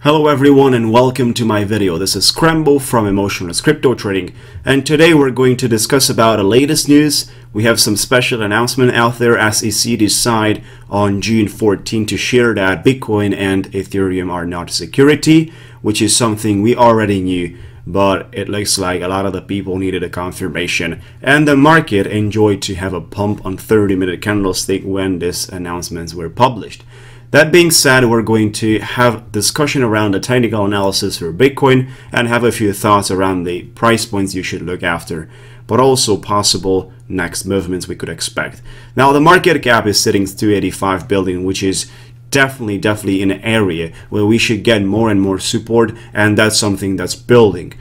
Hello everyone and welcome to my video. This is Scramble from Emotionless Crypto Trading, and today we're going to discuss about the latest news. We have some special announcement out there as SEC decide on June 14 to share that Bitcoin and Ethereum are not security, which is something we already knew, but it looks like a lot of the people needed a confirmation, and the market enjoyed to have a pump on 30-minute candlestick when these announcements were published. That being said, we're going to have discussion around the technical analysis for Bitcoin and have a few thoughts around the price points you should look after, but also possible next movements we could expect. Now, the market cap is sitting at 285 billion, which is definitely in an area where we should get more and more support, and that's something that's building.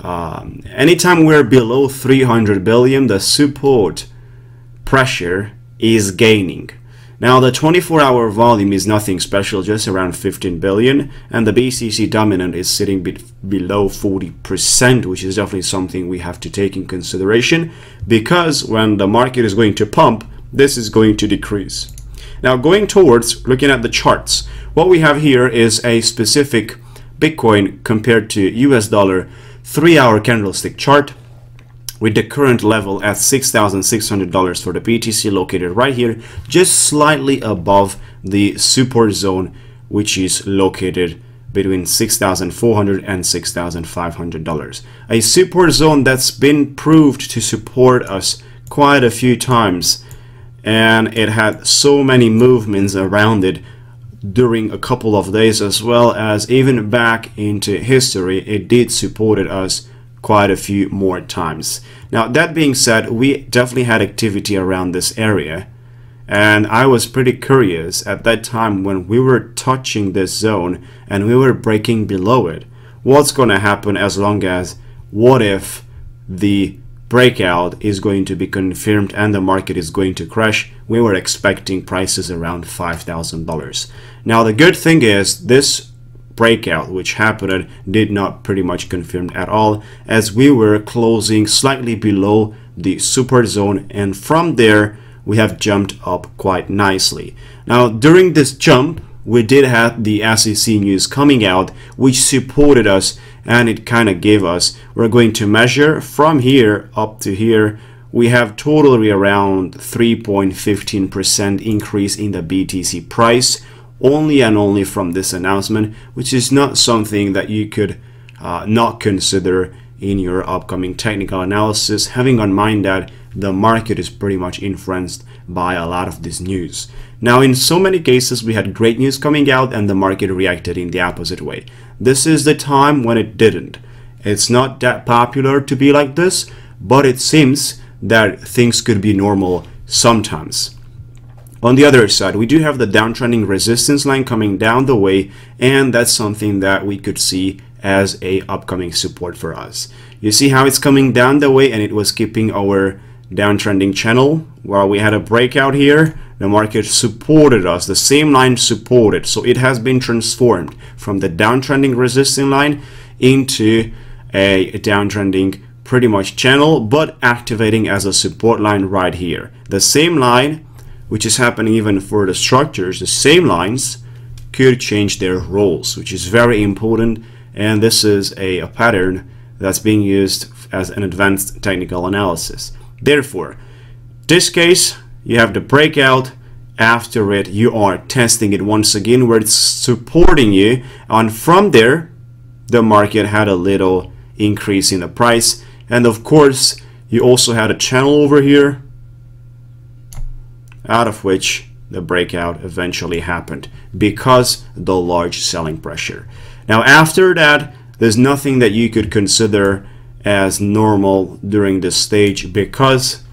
Anytime we're below 300 billion, the support pressure is gaining. Now, the 24-hour volume is nothing special, just around 15 billion, and the BCC dominant is sitting below 40%, which is definitely something we have to take in consideration, because when the market is going to pump, this is going to decrease. Now, going towards looking at the charts, what we have here is a specific Bitcoin compared to US dollar 3-hour candlestick chart, with the current level at $6,600 for the BTC located right here, just slightly above the support zone, which is located between $6,400 and $6,500. A support zone that's been proved to support us quite a few times, and it had so many movements around it during a couple of days, as well as even back into history, it did support us quite a few more times. Now, that being said, we definitely had activity around this area, and I was pretty curious at that time when we were touching this zone and we were breaking below it, what's going to happen, as long as what if the breakout is going to be confirmed and the market is going to crash. We were expecting prices around $5,000. Now, the good thing is this breakout which happened did not pretty much confirm at all, as we were closing slightly below the support zone, and from there we have jumped up quite nicely. Now, during this jump we did have the SEC news coming out, which supported us, and it kind of gave us, we're going to measure from here up to here, we have totally around 3.15% increase in the BTC price, only and only from this announcement, which is not something that you could not consider in your upcoming technical analysis, having in mind that the market is pretty much influenced by a lot of this news. Now, in so many cases we had great news coming out and the market reacted in the opposite way. This is the time when it didn't. It's not that popular to be like this, but it seems that things could be normal sometimes. On the other side, we do have the downtrending resistance line coming down the way, and that's something that we could see as a upcoming support for us. You see how it's coming down the way, and it was keeping our downtrending channel. While we had a breakout here, the market supported us, the same line supported, so it has been transformed from the downtrending resistance line into a downtrending pretty much channel, but activating as a support line right here. The same line, which is happening even for the structures, the same lines could change their roles, which is very important, and this is a pattern that's being used as an advanced technical analysis. Therefore, this case, you have the breakout, after it you are testing it once again where it's supporting you, and from there the market had a little increase in the price, and of course you also had a channel over here, out of which the breakout eventually happened because the large selling pressure. Now, after that, there's nothing that you could consider as normal during this stage, because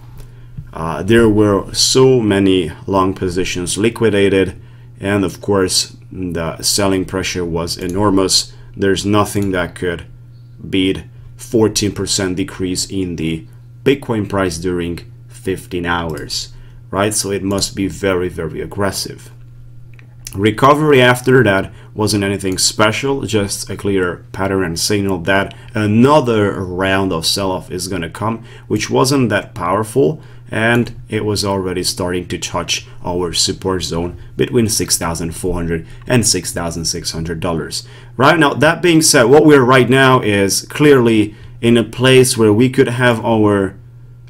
there were so many long positions liquidated, and of course the selling pressure was enormous. There's nothing that could beat 14% decrease in the Bitcoin price during 15 hours. Right, so it must be very aggressive. Recovery after that wasn't anything special, just a clear pattern and signal that another round of sell-off is going to come, which wasn't that powerful, and it was already starting to touch our support zone between $6,400 and $6,600. Right now, that being said, what we're right now is clearly in a place where we could have our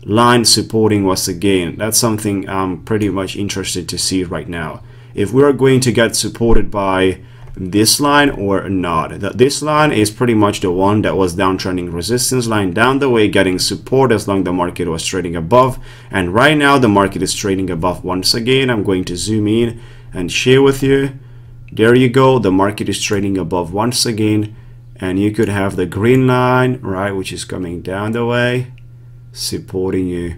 line supporting us again. That's something I'm pretty much interested to see right now. If we're going to get supported by this line or not. This line is pretty much the one that was downtrending resistance line down the way, getting support as long as the market was trading above. And right now the market is trading above once again. I'm going to zoom in and share with you. There you go. The market is trading above once again. And you could have the green line, right, which is coming down the way, supporting you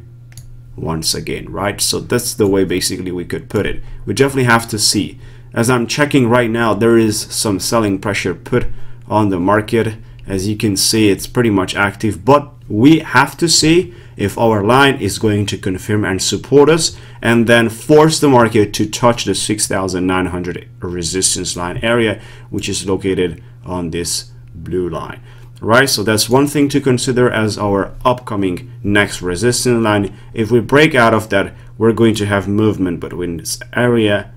once again, right? So that's the way basically we could put it. We definitely have to see. As I'm checking right now, there is some selling pressure put on the market. As you can see, it's pretty much active, but we have to see if our line is going to confirm and support us and then force the market to touch the 6,900 resistance line area, which is located on this blue line. Right, so that's one thing to consider as our upcoming next resistance line. If we break out of that, we're going to have movement between this area,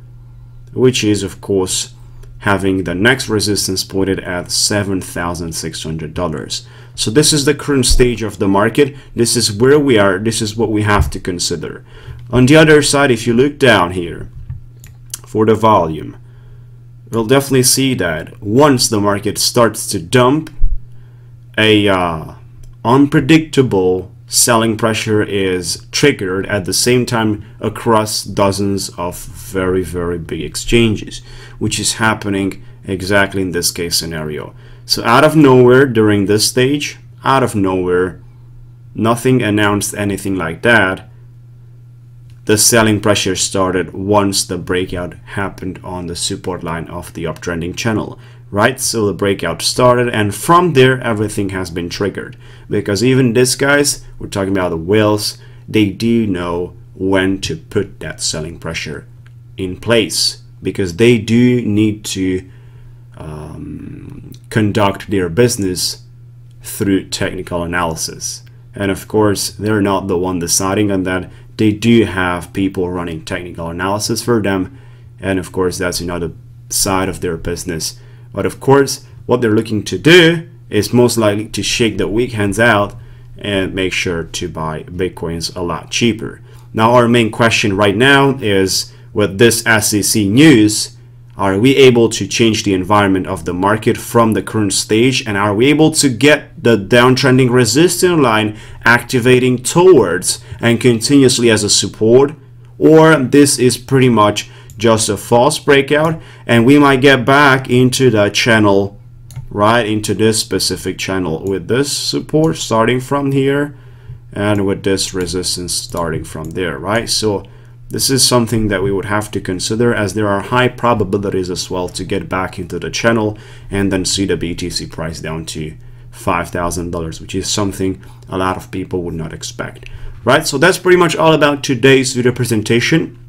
which is of course having the next resistance pointed at $7,600. So this is the current stage of the market. This is where we are. This is what we have to consider. On the other side, if you look down here for the volume, we'll definitely see that once the market starts to dump, a unpredictable selling pressure is triggered at the same time across dozens of very big exchanges, which is happening exactly in this case scenario. So out of nowhere during this stage, out of nowhere, nothing announced anything like that, the selling pressure started once the breakout happened on the support line of the uptrending channel. Right, so the breakout started, and from there everything has been triggered, because even these guys, we're talking about the whales, they do know when to put that selling pressure in place, because they do need to conduct their business through technical analysis. And of course, they're not the one deciding on that. They do have people running technical analysis for them, and of course that's another side of their business. But of course, what they're looking to do is most likely to shake the weak hands out and make sure to buy Bitcoins a lot cheaper. Now, our main question right now is, with this SEC news, are we able to change the environment of the market from the current stage? And are we able to get the downtrending resistance line activating towards and continuously as a support? Or this is pretty much just a false breakout, and we might get back into the channel, right, into this specific channel with this support starting from here and with this resistance starting from there, right? So this is something that we would have to consider, as there are high probabilities as well to get back into the channel and then see the BTC price down to $5,000, which is something a lot of people would not expect, right? So that's pretty much all about today's video presentation.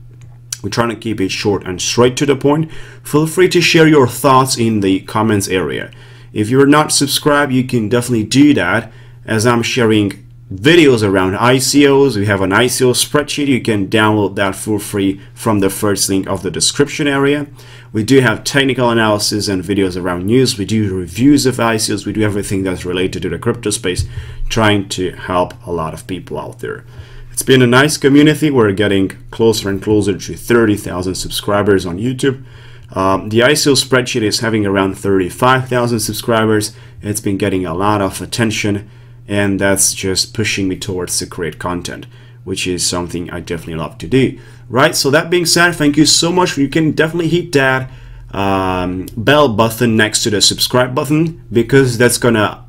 We're trying to keep it short and straight to the point. Feel free to share your thoughts in the comments area. If you're not subscribed, you can definitely do that, as I'm sharing videos around ICOs. We have an ICO spreadsheet. You can download that for free from the first link of the description area. We do have technical analysis and videos around news. We do reviews of ICOs. We do everything that's related to the crypto space, trying to help a lot of people out there. It's been a nice community. We're getting closer and closer to 30,000 subscribers on YouTube. The ICO spreadsheet is having around 35,000 subscribers. It's been getting a lot of attention, and that's just pushing me towards to create content, which is something I definitely love to do. Right, so that being said, thank you so much. You can definitely hit that bell button next to the subscribe button, because that's gonna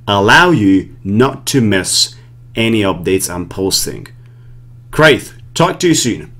allow you not to miss any updates I'm posting. Great, talk to you soon.